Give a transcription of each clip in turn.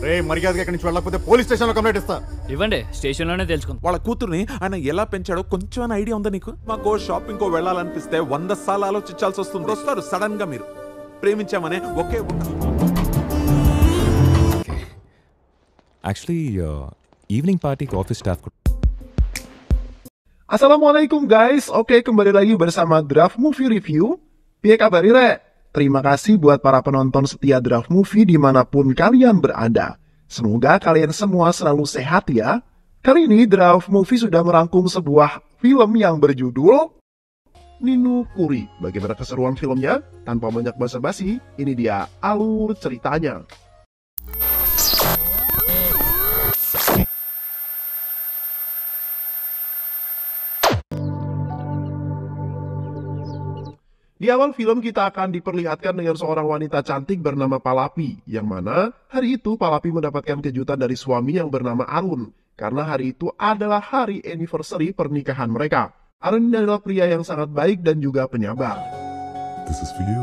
రే మర్యాదగా ఇక్కడి నుంచి వెళ్ళకపోతే పోలీస్ స్టేషన్ లో కంప్లైంట్ ఇస్తా. ఇవ్వండి, స్టేషన్ లోనే తెలుసుకుందాం. వాళ్ళ కూతుర్ని ఆయన ఎలా పెంచాడో కొంచెం ఐడియా ఉందా నీకు? మాకు షాపింగ్ కో వెళ్ళాలనిపిస్తే 100 సార్లు ఆలోచించాల్సి వస్తుంది. వస్తారు సడన్ గా మీరు ప్రేమించామనే ఒకే Actually, evening party ke office staff. Assalamualaikum guys, oke kembali lagi bersama Draft Movie Review. Piye kabar Ire? Terima kasih buat para penonton setia Draft Movie dimanapun kalian berada. Semoga kalian semua selalu sehat ya. Kali ini Draft Movie sudah merangkum sebuah film yang berjudul Ninu Kuri. Bagaimana keseruan filmnya? Tanpa banyak basa-basi, ini dia alur ceritanya. Di awal film kita akan diperlihatkan dengan seorang wanita cantik bernama Palapi, yang mana hari itu Palapi mendapatkan kejutan dari suami yang bernama Arun, karena hari itu adalah hari anniversary pernikahan mereka. Arun adalah pria yang sangat baik dan juga penyabar. This is for you.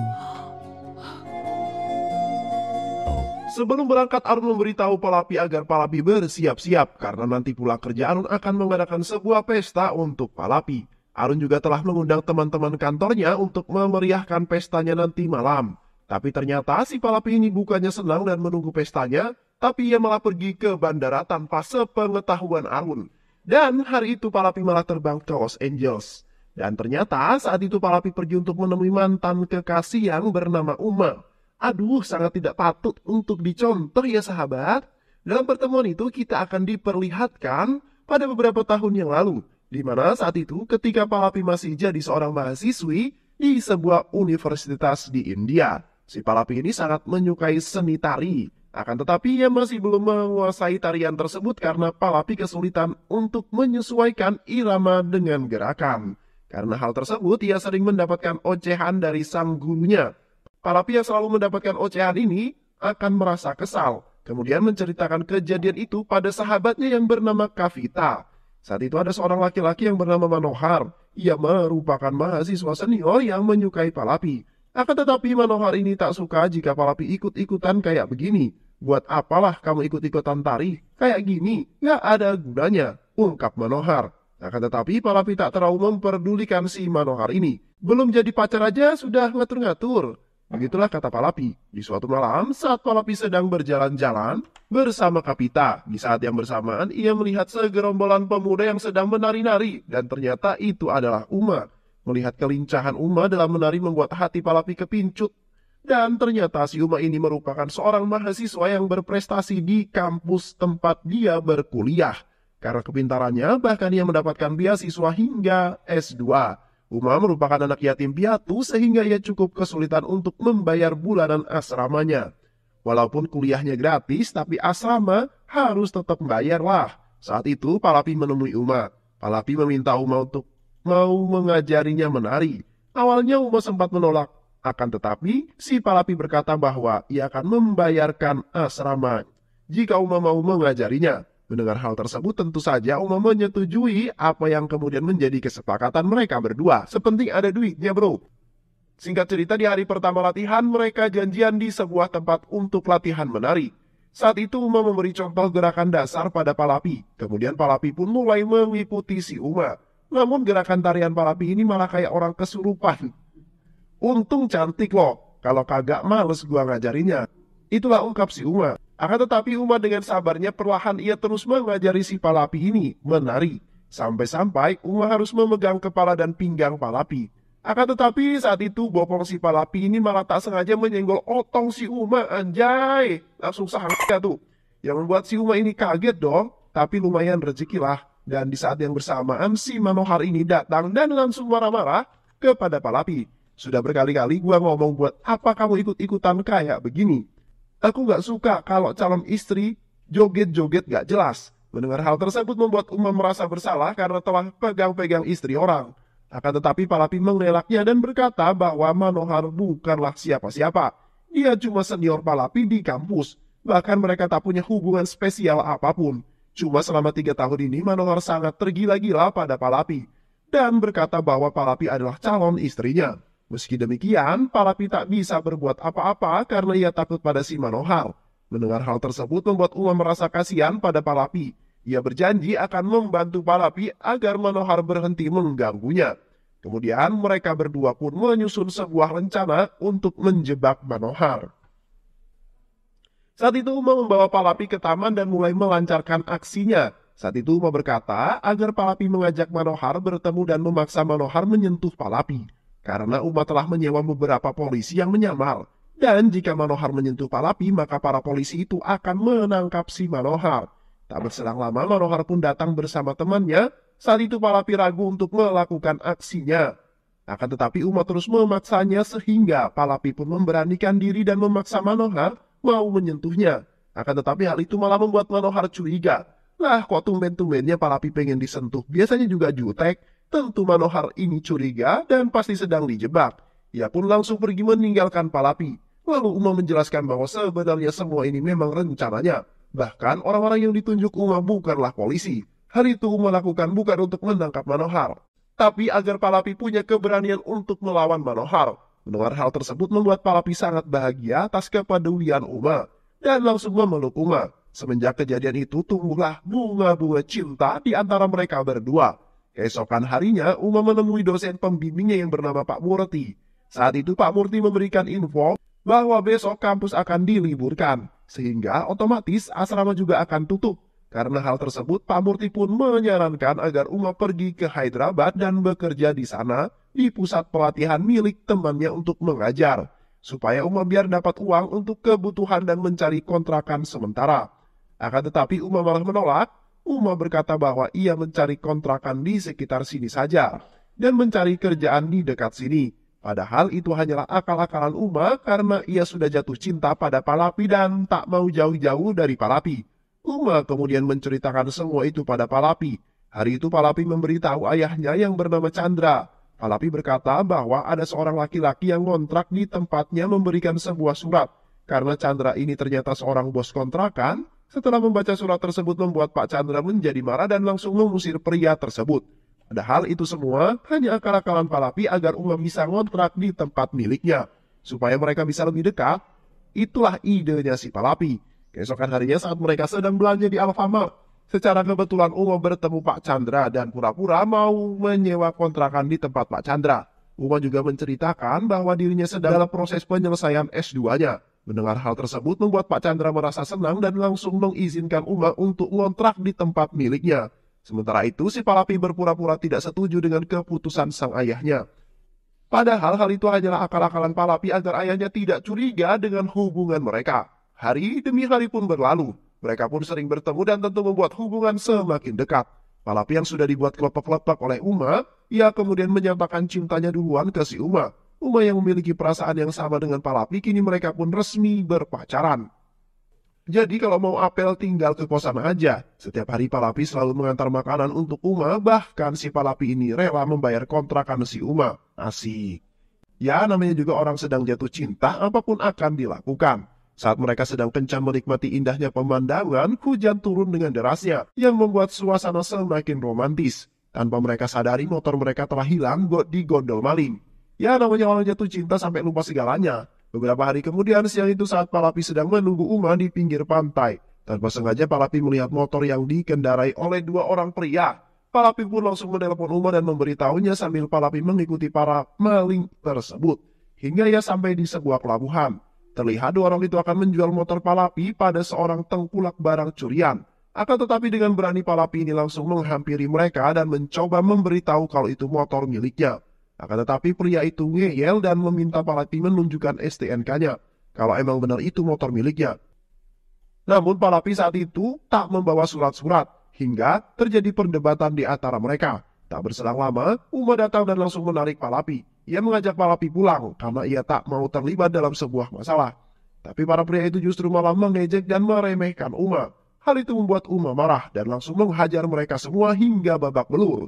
Sebelum berangkat, Arun memberitahu Palapi agar Palapi bersiap-siap, karena nanti pulang kerja Arun akan mengadakan sebuah pesta untuk Palapi. Arun juga telah mengundang teman-teman kantornya untuk memeriahkan pestanya nanti malam. Tapi ternyata si Palapi ini bukannya senang dan menunggu pestanya, tapi ia malah pergi ke bandara tanpa sepengetahuan Arun. Dan hari itu Palapi malah terbang ke Los Angeles. Dan ternyata saat itu Palapi pergi untuk menemui mantan kekasih yang bernama Uma. Aduh, sangat tidak patut untuk dicontoh ya sahabat. Dalam pertemuan itu kita akan diperlihatkan pada beberapa tahun yang lalu, di mana saat itu ketika Palapi masih jadi seorang mahasiswi di sebuah universitas di India. Si Palapi ini sangat menyukai seni tari. Akan tetapi ia masih belum menguasai tarian tersebut karena Palapi kesulitan untuk menyesuaikan irama dengan gerakan. Karena hal tersebut ia sering mendapatkan ocehan dari sang gurunya. Palapi yang selalu mendapatkan ocehan ini akan merasa kesal. Kemudian menceritakan kejadian itu pada sahabatnya yang bernama Kavita. Saat itu ada seorang laki-laki yang bernama Manohar. Ia merupakan mahasiswa senior yang menyukai Palapi. Akan tetapi Manohar ini tak suka jika Palapi ikut-ikutan kayak begini. Buat apalah kamu ikut-ikutan tari? Kayak gini, gak ada gunanya, ungkap Manohar. Akan tetapi Palapi tak terlalu memperdulikan si Manohar ini. Belum jadi pacar aja sudah ngatur-ngatur. Begitulah kata Palapi. Di suatu malam saat Palapi sedang berjalan-jalan bersama Kavita, di saat yang bersamaan ia melihat segerombolan pemuda yang sedang menari-nari, dan ternyata itu adalah Uma. Melihat kelincahan Uma dalam menari membuat hati Palapi kepincut. Dan ternyata si Uma ini merupakan seorang mahasiswa yang berprestasi di kampus tempat dia berkuliah. Karena kepintarannya bahkan ia mendapatkan beasiswa hingga S2. Uma merupakan anak yatim piatu sehingga ia cukup kesulitan untuk membayar bulanan asramanya. Walaupun kuliahnya gratis, tapi asrama harus tetap membayar lah. Saat itu Palapi menemui Uma. Palapi meminta Uma untuk mau mengajarinya menari. Awalnya Uma sempat menolak. Akan tetapi si Palapi berkata bahwa ia akan membayarkan asrama jika Uma mau mengajarinya. Mendengar hal tersebut tentu saja Uma menyetujui apa yang kemudian menjadi kesepakatan mereka berdua. Sepenting ada duitnya bro. Singkat cerita di hari pertama latihan mereka janjian di sebuah tempat untuk latihan menari. Saat itu Uma memberi contoh gerakan dasar pada Palapi. Kemudian Palapi pun mulai mengikuti si Uma. Namun gerakan tarian Palapi ini malah kayak orang kesurupan. Untung cantik loh, kalau kagak males gua ngajarinnya. Itulah ungkap si Uma. Akan tetapi Uma dengan sabarnya perlahan ia terus mengajari si Palapi ini menari. Sampai-sampai Uma harus memegang kepala dan pinggang Palapi. Akan tetapi saat itu bopong si Palapi ini malah tak sengaja menyenggol otong si Uma, anjay. Langsung sangka tuh. Yang membuat si Uma ini kaget dong. Tapi lumayan rezekilah. Dan di saat yang bersamaan si Manohar ini datang dan langsung marah-marah kepada Palapi. Sudah berkali-kali gua ngomong buat apa kamu ikut-ikutan kayak begini. Aku gak suka kalau calon istri joget-joget gak jelas. Mendengar hal tersebut membuat Uma merasa bersalah karena telah pegang-pegang istri orang. Akan tetapi Palapi mengelaknya dan berkata bahwa Manohar bukanlah siapa-siapa. Dia cuma senior Palapi di kampus. Bahkan mereka tak punya hubungan spesial apapun. Cuma selama 3 tahun ini Manohar sangat tergila-gila pada Palapi. Dan berkata bahwa Palapi adalah calon istrinya. Meski demikian, Palapi tak bisa berbuat apa-apa karena ia takut pada si Manohar. Mendengar hal tersebut membuat Uma merasa kasihan pada Palapi. Ia berjanji akan membantu Palapi agar Manohar berhenti mengganggunya. Kemudian mereka berdua pun menyusun sebuah rencana untuk menjebak Manohar. Saat itu Uma membawa Palapi ke taman dan mulai melancarkan aksinya. Saat itu Uma berkata agar Palapi mengajak Manohar bertemu dan memaksa Manohar menyentuh Palapi. Karena Uma telah menyewa beberapa polisi yang menyamar. Dan jika Manohar menyentuh Palapi, maka para polisi itu akan menangkap si Manohar. Tak berselang lama, Manohar pun datang bersama temannya. Saat itu Palapi ragu untuk melakukan aksinya. Akan tetapi Uma terus memaksanya sehingga Palapi pun memberanikan diri dan memaksa Manohar mau menyentuhnya. Akan tetapi hal itu malah membuat Manohar curiga. Lah kok tumben-tumbennya Palapi pengen disentuh, biasanya juga jutek. Tentu Manohar ini curiga dan pasti sedang dijebak. Ia pun langsung pergi meninggalkan Palapi. Lalu Uma menjelaskan bahwa sebenarnya semua ini memang rencananya. Bahkan orang-orang yang ditunjuk Uma bukanlah polisi. Hal itu Uma lakukan bukan untuk menangkap Manohar, tapi agar Palapi punya keberanian untuk melawan Manohar. Mendengar hal tersebut membuat Palapi sangat bahagia atas kepedulian Uma dan langsung memeluk Uma. Semenjak kejadian itu tumbuhlah bunga-bunga cinta di antara mereka berdua. Keesokan harinya Uma menemui dosen pembimbingnya yang bernama Pak Murti. Saat itu Pak Murti memberikan info bahwa besok kampus akan diliburkan, sehingga otomatis asrama juga akan tutup. Karena hal tersebut, Pak Murti pun menyarankan agar Uma pergi ke Hyderabad dan bekerja di sana di pusat pelatihan milik temannya untuk mengajar, supaya Uma biar dapat uang untuk kebutuhan dan mencari kontrakan sementara. Akan tetapi Uma malah menolak. Uma berkata bahwa ia mencari kontrakan di sekitar sini saja dan mencari kerjaan di dekat sini. Padahal itu hanyalah akal-akalan Uma karena ia sudah jatuh cinta pada Palapi dan tak mau jauh-jauh dari Palapi. Uma kemudian menceritakan semua itu pada Palapi. Hari itu Palapi memberitahu ayahnya yang bernama Chandra. Palapi berkata bahwa ada seorang laki-laki yang ngontrak di tempatnya memberikan sebuah surat. Karena Chandra ini ternyata seorang bos kontrakan, setelah membaca surat tersebut membuat Pak Chandra menjadi marah dan langsung mengusir pria tersebut. Padahal itu semua hanya akal-akalan Palapi agar Uma bisa ngontrak di tempat miliknya. Supaya mereka bisa lebih dekat, itulah idenya si Palapi. Keesokan harinya saat mereka sedang belanja di Alfamart, secara kebetulan Uma bertemu Pak Chandra dan pura-pura mau menyewa kontrakan di tempat Pak Chandra. Uma juga menceritakan bahwa dirinya sedang dalam proses penyelesaian S2-nya. Mendengar hal tersebut membuat Pak Chandra merasa senang dan langsung mengizinkan Uma untuk ngontrak di tempat miliknya. Sementara itu, si Palapi berpura-pura tidak setuju dengan keputusan sang ayahnya. Padahal hal itu hanyalah akal-akalan Palapi agar ayahnya tidak curiga dengan hubungan mereka. Hari demi hari pun berlalu. Mereka pun sering bertemu dan tentu membuat hubungan semakin dekat. Palapi yang sudah dibuat kelepek-kelepek oleh Uma, ia kemudian menyatakan cintanya duluan ke si Uma. Uma yang memiliki perasaan yang sama dengan Palapi, kini mereka pun resmi berpacaran. Jadi kalau mau apel tinggal ke kosan aja. Setiap hari Palapi selalu mengantar makanan untuk Uma, bahkan si Palapi ini rela membayar kontrakan si Uma. Asik. Ya namanya juga orang sedang jatuh cinta, apapun akan dilakukan. Saat mereka sedang kencan menikmati indahnya pemandangan, hujan turun dengan derasnya, yang membuat suasana semakin romantis. Tanpa mereka sadari motor mereka telah hilang di gondol maling. Ya namanya orang jatuh cinta sampai lupa segalanya. Beberapa hari kemudian siang itu saat Palapi sedang menunggu Uma di pinggir pantai. Tanpa sengaja Palapi melihat motor yang dikendarai oleh dua orang pria. Palapi pun langsung menelpon Uma dan memberitahunya sambil Palapi mengikuti para maling tersebut. Hingga ia sampai di sebuah pelabuhan. Terlihat dua orang itu akan menjual motor Palapi pada seorang tengkulak barang curian. Akan tetapi dengan berani Palapi ini langsung menghampiri mereka dan mencoba memberitahu kalau itu motor miliknya. Akan tetapi pria itu ngeyel dan meminta Palapi menunjukkan STNK-nya, kalau emang benar itu motor miliknya. Namun Palapi saat itu tak membawa surat-surat, hingga terjadi perdebatan di antara mereka. Tak berselang lama, Uma datang dan langsung menarik Palapi. Ia mengajak Palapi pulang, karena ia tak mau terlibat dalam sebuah masalah. Tapi para pria itu justru malah mengejek dan meremehkan Uma. Hal itu membuat Uma marah dan langsung menghajar mereka semua hingga babak belur.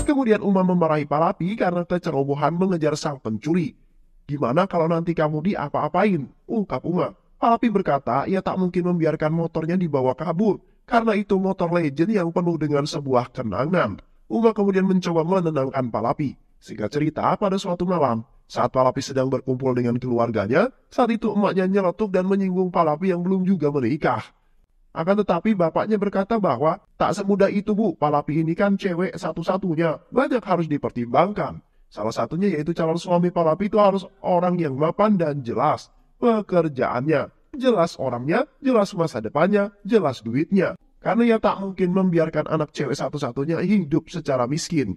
Kemudian Uma memarahi Palapi karena kecerobohan mengejar sang pencuri. Gimana kalau nanti kamu diapa-apain? Ungkap Uma. Palapi berkata ia tak mungkin membiarkan motornya dibawa kabur, karena itu motor legend yang penuh dengan sebuah kenangan. Uma kemudian mencoba menenangkan Palapi. Singkat cerita, pada suatu malam, saat Palapi sedang berkumpul dengan keluarganya, saat itu emaknya nyeletuk dan menyinggung Palapi yang belum juga menikah. Akan tetapi bapaknya berkata bahwa tak semudah itu bu, Palapi ini kan cewek satu-satunya, banyak harus dipertimbangkan. Salah satunya yaitu calon suami Palapi itu harus orang yang mapan dan jelas pekerjaannya, jelas orangnya, jelas masa depannya, jelas duitnya. Karena ia tak mungkin membiarkan anak cewek satu-satunya hidup secara miskin.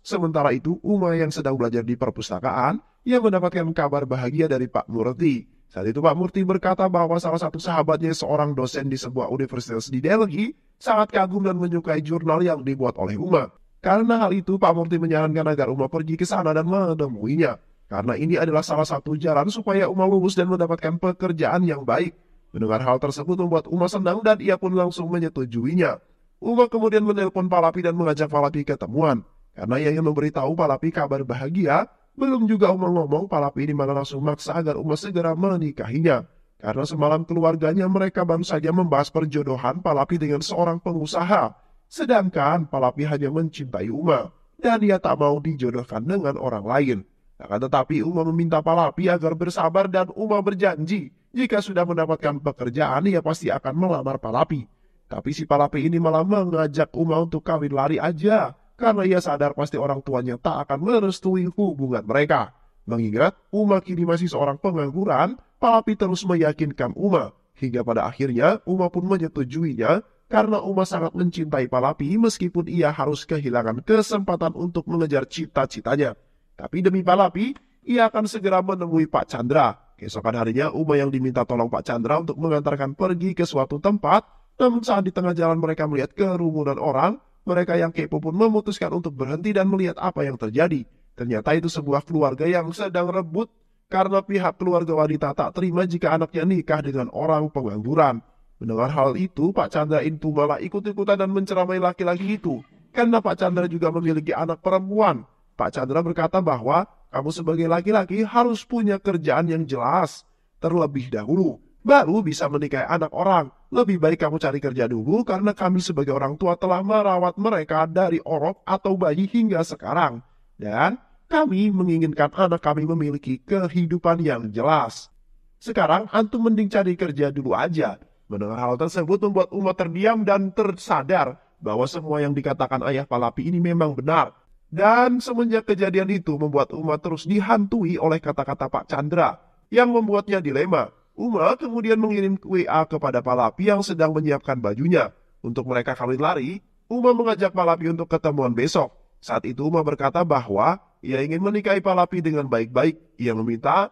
Sementara itu, Uma yang sedang belajar di perpustakaan, ia mendapatkan kabar bahagia dari Pak Murti. Saat itu Pak Murti berkata bahwa salah satu sahabatnya seorang dosen di sebuah universitas di Delhi sangat kagum dan menyukai jurnal yang dibuat oleh Uma. Karena hal itu, Pak Murti menyarankan agar Uma pergi ke sana dan menemuinya. Karena ini adalah salah satu jalan supaya Uma lulus dan mendapatkan pekerjaan yang baik. Mendengar hal tersebut membuat Uma senang dan ia pun langsung menyetujuinya. Uma kemudian menelpon Palapi dan mengajak Palapi ketemuan. Karena ia ingin memberitahu Palapi kabar bahagia, belum juga Uma ngomong, Palapi ini malah langsung maksa agar Uma segera menikahinya. Karena semalam keluarganya mereka baru saja membahas perjodohan Palapi dengan seorang pengusaha. Sedangkan Palapi hanya mencintai Uma, dan ia tak mau dijodohkan dengan orang lain. Akan tetapi Uma meminta Palapi agar bersabar dan Uma berjanji, jika sudah mendapatkan pekerjaan ia pasti akan melamar Palapi. Tapi si Palapi ini malah mengajak Uma untuk kawin lari aja. Karena ia sadar pasti orang tuanya tak akan merestui hubungan mereka. Mengingat Uma kini masih seorang pengangguran, Palapi terus meyakinkan Uma. Hingga pada akhirnya Uma pun menyetujuinya karena Uma sangat mencintai Palapi meskipun ia harus kehilangan kesempatan untuk mengejar cita-citanya. Tapi demi Palapi, ia akan segera menemui Pak Chandra. Keesokan harinya Uma yang diminta tolong Pak Chandra untuk mengantarkan pergi ke suatu tempat. Namun saat di tengah jalan mereka melihat kerumunan orang, mereka yang kepo pun memutuskan untuk berhenti dan melihat apa yang terjadi. Ternyata itu sebuah keluarga yang sedang rebut karena pihak keluarga wanita tak terima jika anaknya nikah dengan orang pengangguran. Mendengar hal itu, Pak Chandra itu malah ikut-ikutan dan menceramai laki-laki itu. Karena Pak Chandra juga memiliki anak perempuan. Pak Chandra berkata bahwa kamu sebagai laki-laki harus punya kerjaan yang jelas terlebih dahulu. Baru bisa menikahi anak orang. Lebih baik kamu cari kerja dulu karena kami sebagai orang tua telah merawat mereka dari orok atau bayi hingga sekarang. Dan kami menginginkan anak kami memiliki kehidupan yang jelas. Sekarang antum mending cari kerja dulu aja. Mendengar hal tersebut membuat Uma terdiam dan tersadar bahwa semua yang dikatakan ayah Palapi ini memang benar. Dan semenjak kejadian itu membuat Uma terus dihantui oleh kata-kata Pak Chandra yang membuatnya dilema. Uma kemudian mengirim WA kepada Palapi yang sedang menyiapkan bajunya. Untuk mereka kawin lari, Uma mengajak Palapi untuk ketemuan besok. Saat itu Uma berkata bahwa ia ingin menikahi Palapi dengan baik-baik. Ia meminta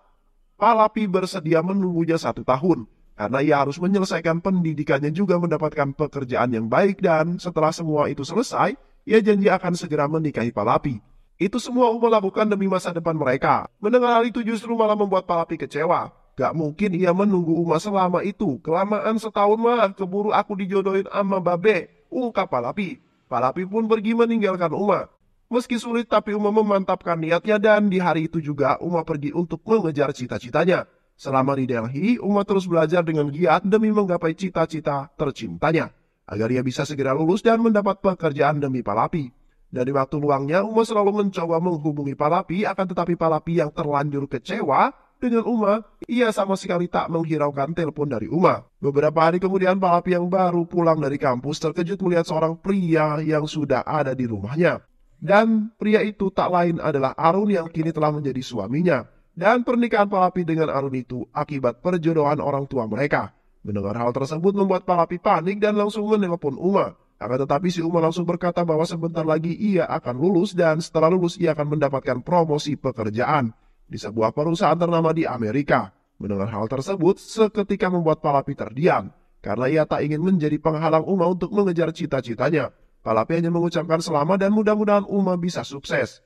Palapi bersedia menunggunya 1 tahun. Karena ia harus menyelesaikan pendidikannya juga mendapatkan pekerjaan yang baik dan setelah semua itu selesai, ia janji akan segera menikahi Palapi. Itu semua Uma lakukan demi masa depan mereka. Mendengar hal itu justru malah membuat Palapi kecewa. Gak mungkin ia menunggu Uma selama itu. Kelamaan setahun mah, keburu aku dijodohin sama Babe, ungkap Palapi. Palapi pun pergi meninggalkan Uma. Meski sulit tapi Uma memantapkan niatnya dan di hari itu juga Uma pergi untuk mengejar cita-citanya. Selama di Delhi, Uma terus belajar dengan giat demi menggapai cita-cita tercintanya. Agar ia bisa segera lulus dan mendapat pekerjaan demi Palapi. Dari waktu luangnya, Uma selalu mencoba menghubungi Palapi, akan tetapi Palapi yang terlanjur kecewa dengan Uma, ia sama sekali tak menghiraukan telepon dari Uma. Beberapa hari kemudian Palapi yang baru pulang dari kampus terkejut melihat seorang pria yang sudah ada di rumahnya. Dan pria itu tak lain adalah Arun yang kini telah menjadi suaminya. Dan pernikahan Palapi dengan Arun itu akibat perjodohan orang tua mereka. Mendengar hal tersebut membuat Palapi panik dan langsung menelpon Uma. Akan tetapi si Uma langsung berkata bahwa sebentar lagi ia akan lulus dan setelah lulus ia akan mendapatkan promosi pekerjaan di sebuah perusahaan ternama di Amerika. Mendengar hal tersebut, seketika membuat Palapi terdiam, karena ia tak ingin menjadi penghalang Uma untuk mengejar cita-citanya. Palapi hanya mengucapkan selamat dan mudah-mudahan Uma bisa sukses.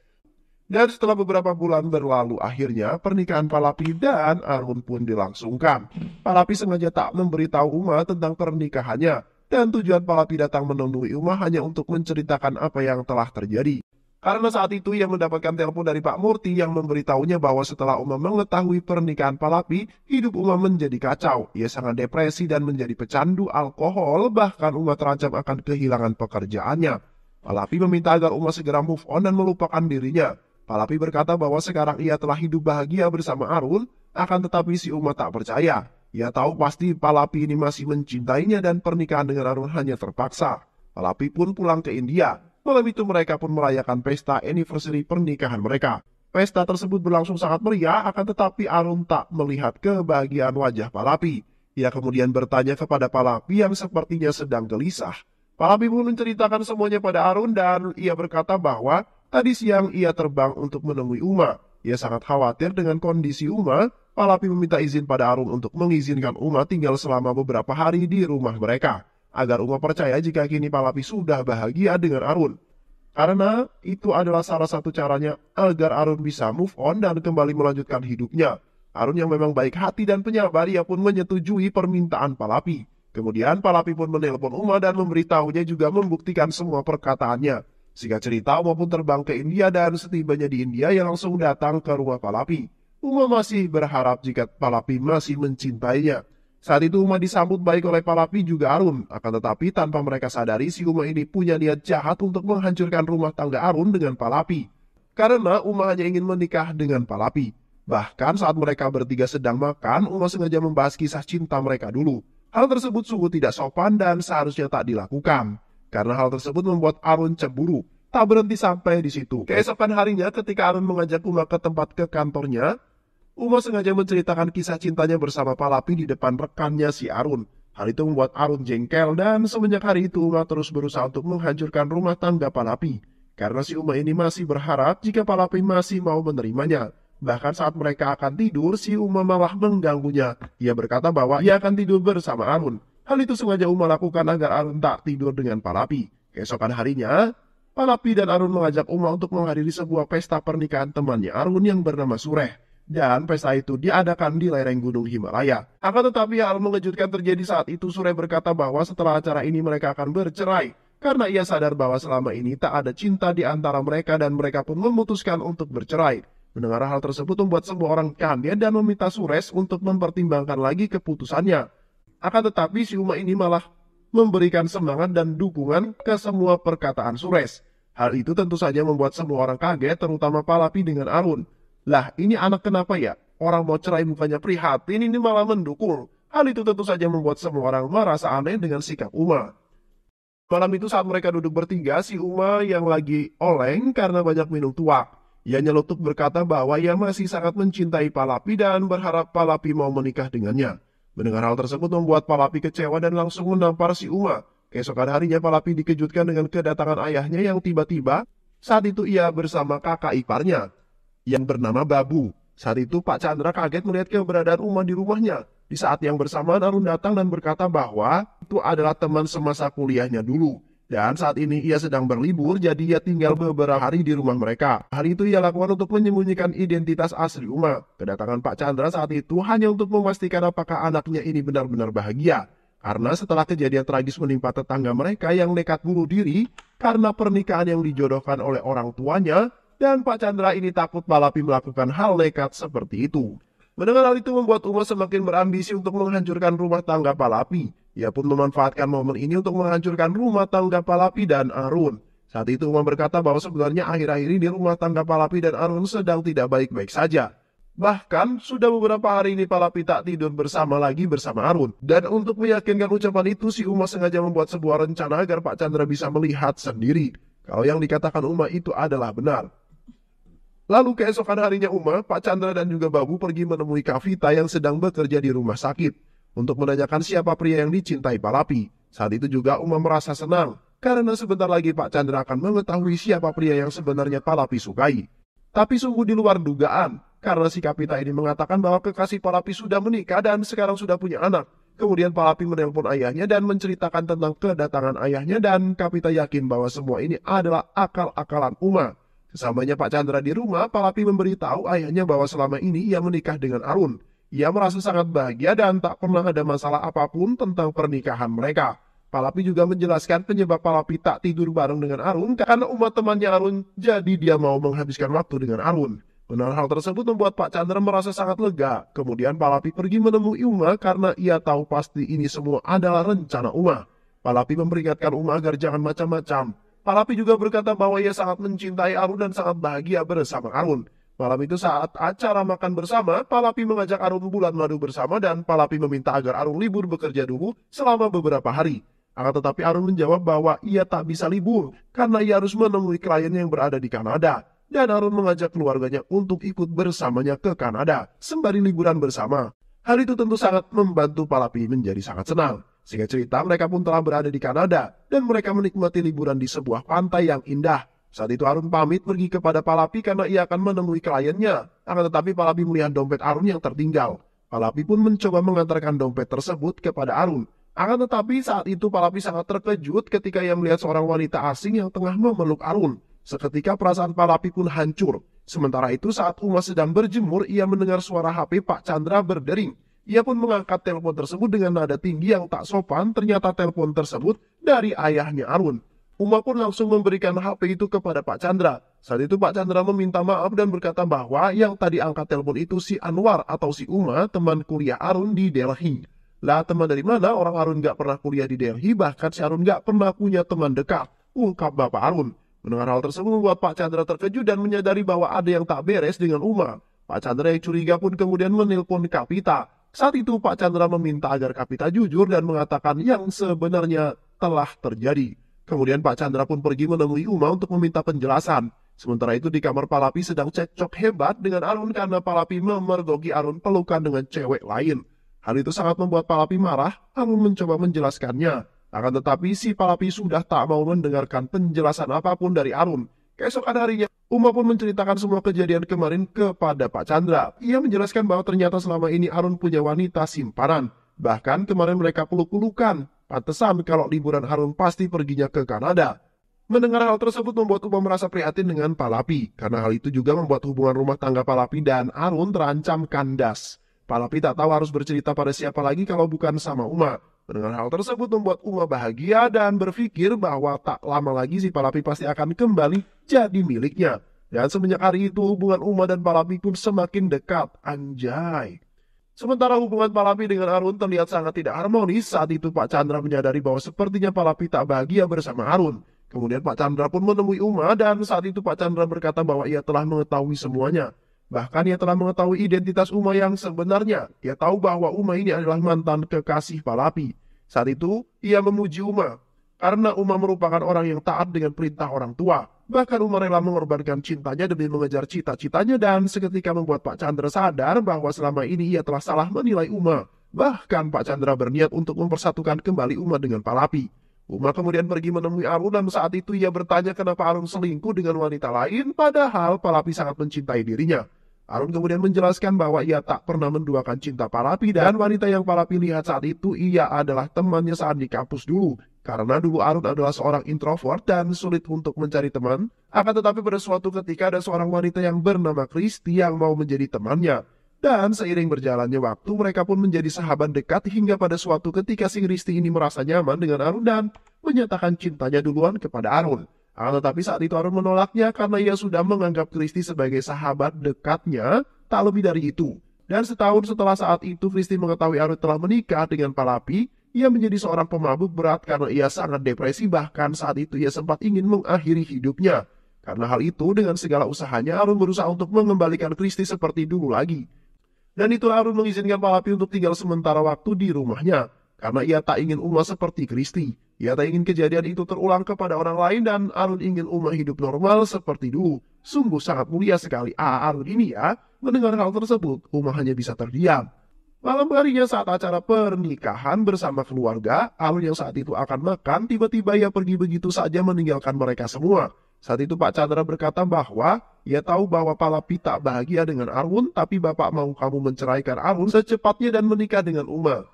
Dan setelah beberapa bulan berlalu, akhirnya pernikahan Palapi dan Arun pun dilangsungkan. Palapi sengaja tak memberitahu Uma tentang pernikahannya, dan tujuan Palapi datang menemui Uma hanya untuk menceritakan apa yang telah terjadi. Karena saat itu ia mendapatkan telepon dari Pak Murti yang memberitahunya bahwa setelah Uma mengetahui pernikahan Palapi, hidup Uma menjadi kacau. Ia sangat depresi dan menjadi pecandu alkohol, bahkan Uma terancam akan kehilangan pekerjaannya. Palapi meminta agar Uma segera move on dan melupakan dirinya. Palapi berkata bahwa sekarang ia telah hidup bahagia bersama Arun, akan tetapi si Uma tak percaya. Ia tahu pasti Palapi ini masih mencintainya dan pernikahan dengan Arun hanya terpaksa. Palapi pun pulang ke India. Malam itu mereka pun merayakan pesta anniversary pernikahan mereka. Pesta tersebut berlangsung sangat meriah, akan tetapi Arun tak melihat kebahagiaan wajah Palapi. Ia kemudian bertanya kepada Palapi yang sepertinya sedang gelisah. Palapi pun menceritakan semuanya pada Arun dan ia berkata bahwa tadi siang ia terbang untuk menemui Uma. Ia sangat khawatir dengan kondisi Uma. Palapi meminta izin pada Arun untuk mengizinkan Uma tinggal selama beberapa hari di rumah mereka, agar Uma percaya jika kini Palapi sudah bahagia dengan Arun. Karena itu adalah salah satu caranya agar Arun bisa move on dan kembali melanjutkan hidupnya. Arun yang memang baik hati dan penyabar, ia pun menyetujui permintaan Palapi. Kemudian Palapi pun menelpon Uma dan memberitahunya juga membuktikan semua perkataannya. Singkat cerita, Uma pun terbang ke India dan setibanya di India ia langsung datang ke rumah Palapi. Uma masih berharap jika Palapi masih mencintainya. Saat itu Uma disambut baik oleh Palapi juga Arun. Akan tetapi tanpa mereka sadari si Uma ini punya niat jahat untuk menghancurkan rumah tangga Arun dengan Palapi. Karena Uma hanya ingin menikah dengan Palapi. Bahkan saat mereka bertiga sedang makan, Uma sengaja membahas kisah cinta mereka dulu. Hal tersebut sungguh tidak sopan dan seharusnya tak dilakukan. Karena hal tersebut membuat Arun cemburu. Tak berhenti sampai di situ. Keesokan harinya ketika Arun mengajak Uma ke tempat ke kantornya, Uma sengaja menceritakan kisah cintanya bersama Palapi di depan rekannya si Arun. Hal itu membuat Arun jengkel dan semenjak hari itu Uma terus berusaha untuk menghancurkan rumah tangga Palapi. Karena si Uma ini masih berharap jika Palapi masih mau menerimanya. Bahkan saat mereka akan tidur, si Uma malah mengganggunya. Ia berkata bahwa ia akan tidur bersama Arun. Hal itu sengaja Uma lakukan agar Arun tak tidur dengan Palapi. Keesokan harinya, Palapi dan Arun mengajak Uma untuk menghadiri sebuah pesta pernikahan temannya Arun yang bernama Sureh. Dan pesta itu diadakan di lereng gunung Himalaya. Akan tetapi hal mengejutkan terjadi saat itu. Sureh berkata bahwa setelah acara ini mereka akan bercerai. Karena ia sadar bahwa selama ini tak ada cinta di antara mereka dan mereka pun memutuskan untuk bercerai. Mendengar hal tersebut membuat semua orang kaget dan meminta Sureh untuk mempertimbangkan lagi keputusannya. Akan tetapi si Uma ini malah memberikan semangat dan dukungan ke semua perkataan Sureh. Hal itu tentu saja membuat semua orang kaget, terutama Palapi dengan Arun. Lah, ini anak kenapa ya? Orang mau cerai bukannya prihatin, ini malah mendukung. Hal itu tentu saja membuat semua orang merasa aneh dengan sikap Uma. Malam itu saat mereka duduk bertiga, si Uma yang lagi oleng karena banyak minum tuak. Ia nyeletuk berkata bahwa ia masih sangat mencintai Palapi dan berharap Palapi mau menikah dengannya. Mendengar hal tersebut membuat Palapi kecewa dan langsung menampar si Uma. Keesokan harinya Palapi dikejutkan dengan kedatangan ayahnya yang tiba-tiba. Saat itu ia bersama kakak iparnya yang bernama Babu. Saat itu Pak Chandra kaget melihat keberadaan Uma di rumahnya. Di saat yang bersamaan Arun datang dan berkata bahwa itu adalah teman semasa kuliahnya dulu. Dan saat ini ia sedang berlibur, jadi ia tinggal beberapa hari di rumah mereka. Hal itu ia lakukan untuk menyembunyikan identitas asli Uma. Kedatangan Pak Chandra saat itu hanya untuk memastikan apakah anaknya ini benar-benar bahagia. Karena setelah kejadian tragis menimpa tetangga mereka yang nekat bunuh diri karena pernikahan yang dijodohkan oleh orang tuanya, dan Pak Chandra ini takut Palapi melakukan hal nekat seperti itu. Mendengar hal itu membuat Uma semakin berambisi untuk menghancurkan rumah tangga Palapi. Ia pun memanfaatkan momen ini untuk menghancurkan rumah tangga Palapi dan Arun. Saat itu Uma berkata bahwa sebenarnya akhir-akhir ini rumah tangga Palapi dan Arun sedang tidak baik-baik saja. Bahkan sudah beberapa hari ini Palapi tak tidur bersama Arun. Dan untuk meyakinkan ucapan itu, si Uma sengaja membuat sebuah rencana agar Pak Chandra bisa melihat sendiri kalau yang dikatakan Uma itu adalah benar. Lalu keesokan harinya Uma, Pak Chandra dan juga Babu pergi menemui Kavita yang sedang bekerja di rumah sakit untuk menanyakan siapa pria yang dicintai Palapi. Saat itu juga Uma merasa senang karena sebentar lagi Pak Chandra akan mengetahui siapa pria yang sebenarnya Palapi sukai. Tapi sungguh di luar dugaan karena si Kavita ini mengatakan bahwa kekasih Palapi sudah menikah dan sekarang sudah punya anak. Kemudian Palapi menelpon ayahnya dan menceritakan tentang kedatangan ayahnya dan Kavita yakin bahwa semua ini adalah akal-akalan Uma. Sesampainya Pak Chandra di rumah, Palapi memberitahu ayahnya bahwa selama ini ia menikah dengan Arun. Ia merasa sangat bahagia dan tak pernah ada masalah apapun tentang pernikahan mereka. Palapi juga menjelaskan penyebab Palapi tak tidur bareng dengan Arun karena Uma temannya Arun, jadi dia mau menghabiskan waktu dengan Arun. Benar hal tersebut membuat Pak Chandra merasa sangat lega. Kemudian Palapi pergi menemui Uma karena ia tahu pasti ini semua adalah rencana Uma. Palapi memperingatkan Uma agar jangan macam-macam. Palapi juga berkata bahwa ia sangat mencintai Arun dan sangat bahagia bersama Arun. Malam itu saat acara makan bersama, Palapi mengajak Arun bulan madu bersama dan Palapi meminta agar Arun libur bekerja dulu selama beberapa hari. Akan tetapi Arun menjawab bahwa ia tak bisa libur karena ia harus menemui klien yang berada di Kanada. Dan Arun mengajak keluarganya untuk ikut bersamanya ke Kanada sembari liburan bersama. Hal itu tentu sangat membantu Palapi menjadi sangat senang. Singkat cerita, mereka pun telah berada di Kanada dan mereka menikmati liburan di sebuah pantai yang indah. Saat itu Arun pamit pergi kepada Palapi karena ia akan menemui kliennya. Akan tetapi Palapi melihat dompet Arun yang tertinggal. Palapi pun mencoba mengantarkan dompet tersebut kepada Arun. Akan tetapi saat itu Palapi sangat terkejut ketika ia melihat seorang wanita asing yang tengah memeluk Arun. Seketika perasaan Palapi pun hancur. Sementara itu saat Uma sedang berjemur, ia mendengar suara HP Pak Chandra berdering. Ia pun mengangkat telepon tersebut dengan nada tinggi yang tak sopan. Ternyata telepon tersebut dari ayahnya Arun. Uma pun langsung memberikan HP itu kepada Pak Chandra. Saat itu Pak Chandra meminta maaf dan berkata bahwa yang tadi angkat telepon itu si Anwar atau si Uma, teman kuliah Arun di Delhi. Lah teman dari mana? Orang Arun gak pernah kuliah di Delhi, bahkan si Arun gak pernah punya teman dekat, ungkap Bapak Arun. Mendengar hal tersebut membuat Pak Chandra terkejut dan menyadari bahwa ada yang tak beres dengan Uma. Pak Chandra yang curiga pun kemudian menelpon Kapita. Saat itu Pak Chandra meminta agar Kapita jujur dan mengatakan yang sebenarnya telah terjadi. Kemudian Pak Chandra pun pergi menemui Uma untuk meminta penjelasan. Sementara itu di kamar Palapi sedang cekcok hebat dengan Arun karena Palapi memergoki Arun pelukan dengan cewek lain. Hal itu sangat membuat Palapi marah. Arun mencoba menjelaskannya. Akan tetapi si Palapi sudah tak mau mendengarkan penjelasan apapun dari Arun. Keesokan harinya, Uma pun menceritakan semua kejadian kemarin kepada Pak Chandra. Ia menjelaskan bahwa ternyata selama ini Arun punya wanita simpanan. Bahkan kemarin mereka peluk-pelukan. Pantesan kalau liburan Arun pasti perginya ke Kanada. Mendengar hal tersebut membuat Uma merasa prihatin dengan Palapi. Karena hal itu juga membuat hubungan rumah tangga Palapi dan Arun terancam kandas. Palapi tak tahu harus bercerita pada siapa lagi kalau bukan sama Uma. Mendengar hal tersebut membuat Uma bahagia dan berpikir bahwa tak lama lagi si Palapi pasti akan kembali jadi miliknya. Dan semenjak hari itu hubungan Uma dan Palapi pun semakin dekat. Anjay. Sementara hubungan Palapi dengan Arun terlihat sangat tidak harmonis. Saat itu Pak Chandra menyadari bahwa sepertinya Palapi tak bahagia bersama Arun. Kemudian Pak Chandra pun menemui Uma dan saat itu Pak Chandra berkata bahwa ia telah mengetahui semuanya. Bahkan ia telah mengetahui identitas Uma yang sebenarnya. Ia tahu bahwa Uma ini adalah mantan kekasih Palapi. Saat itu ia memuji Uma karena Uma merupakan orang yang taat dengan perintah orang tua. Bahkan Uma rela mengorbankan cintanya demi mengejar cita-citanya dan seketika membuat Pak Chandra sadar bahwa selama ini ia telah salah menilai Uma. Bahkan Pak Chandra berniat untuk mempersatukan kembali Uma dengan Palapi. Uma kemudian pergi menemui Arun dan saat itu ia bertanya kenapa Arun selingkuh dengan wanita lain padahal Palapi sangat mencintai dirinya. Arun kemudian menjelaskan bahwa ia tak pernah menduakan cinta Palapi dan wanita yang Palapi lihat saat itu ia adalah temannya saat di kampus dulu. Karena dulu Arun adalah seorang introvert dan sulit untuk mencari teman. Akan tetapi pada suatu ketika ada seorang wanita yang bernama Kristi yang mau menjadi temannya. Dan seiring berjalannya waktu mereka pun menjadi sahabat dekat hingga pada suatu ketika si Kristi ini merasa nyaman dengan Arun dan menyatakan cintanya duluan kepada Arun. Akan tetapi saat itu Arun menolaknya karena ia sudah menganggap Kristi sebagai sahabat dekatnya, tak lebih dari itu. Dan setahun setelah saat itu Kristi mengetahui Arun telah menikah dengan Palapi. Ia menjadi seorang pemabuk berat karena ia sangat depresi, bahkan saat itu ia sempat ingin mengakhiri hidupnya. Karena hal itu, dengan segala usahanya, Arun berusaha untuk mengembalikan Kristi seperti dulu lagi. Dan itulah Arun mengizinkan Palapi untuk tinggal sementara waktu di rumahnya. Karena ia tak ingin Uma seperti Kristi. Ia tak ingin kejadian itu terulang kepada orang lain dan Arun ingin Uma hidup normal seperti dulu. Sungguh sangat mulia sekali Arun ini ya. Mendengar hal tersebut, Uma hanya bisa terdiam. Malam harinya saat acara pernikahan bersama keluarga, Arun yang saat itu akan makan, tiba-tiba ia pergi begitu saja meninggalkan mereka semua. Saat itu Pak Chandra berkata bahwa ia tahu bahwa Palapi tak bahagia dengan Arun, tapi Bapak mau kamu menceraikan Arun secepatnya dan menikah dengan Uma.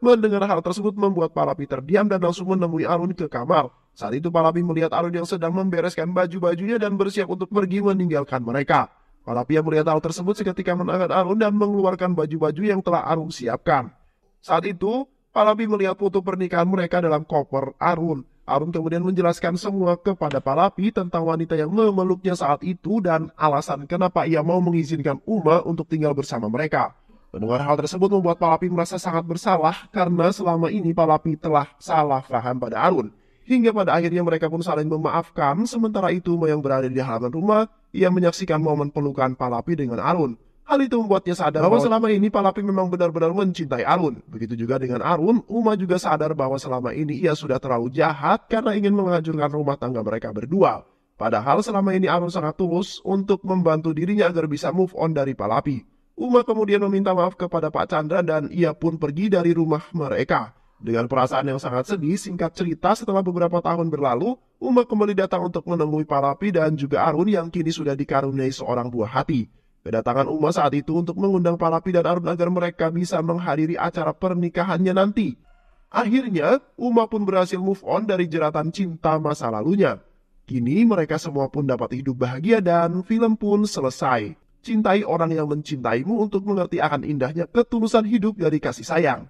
Mendengar hal tersebut membuat Palapi terdiam dan langsung menemui Arun ke kamar. Saat itu Palapi melihat Arun yang sedang membereskan baju-bajunya dan bersiap untuk pergi meninggalkan mereka. Palapi yang melihat hal tersebut seketika menahan Arun dan mengeluarkan baju-baju yang telah Arun siapkan. Saat itu, Palapi melihat foto pernikahan mereka dalam koper Arun. Arun kemudian menjelaskan semua kepada Palapi tentang wanita yang memeluknya saat itu dan alasan kenapa ia mau mengizinkan Uma untuk tinggal bersama mereka. Mendengar hal tersebut membuat Palapi merasa sangat bersalah karena selama ini Palapi telah salah paham pada Arun. hingga pada akhirnya mereka pun saling memaafkan. Sementara itu Uma yang berada di halaman rumah, ia menyaksikan momen pelukan Palapi dengan Arun. Hal itu membuatnya sadar bahwa selama ini Palapi memang benar-benar mencintai Arun. Begitu juga dengan Arun, Uma juga sadar bahwa selama ini ia sudah terlalu jahat karena ingin menghancurkan rumah tangga mereka berdua. Padahal selama ini Arun sangat tulus untuk membantu dirinya agar bisa move on dari Palapi. Uma kemudian meminta maaf kepada Pak Chandra dan ia pun pergi dari rumah mereka. Dengan perasaan yang sangat sedih, singkat cerita setelah beberapa tahun berlalu, Uma kembali datang untuk menemui Palapi dan juga Arun yang kini sudah dikaruniai seorang buah hati. Kedatangan Uma saat itu untuk mengundang Palapi dan Arun agar mereka bisa menghadiri acara pernikahannya nanti. Akhirnya, Uma pun berhasil move on dari jeratan cinta masa lalunya. Kini mereka semua pun dapat hidup bahagia dan film pun selesai. Cintai orang yang mencintaimu untuk mengerti akan indahnya ketulusan hidup dari kasih sayang.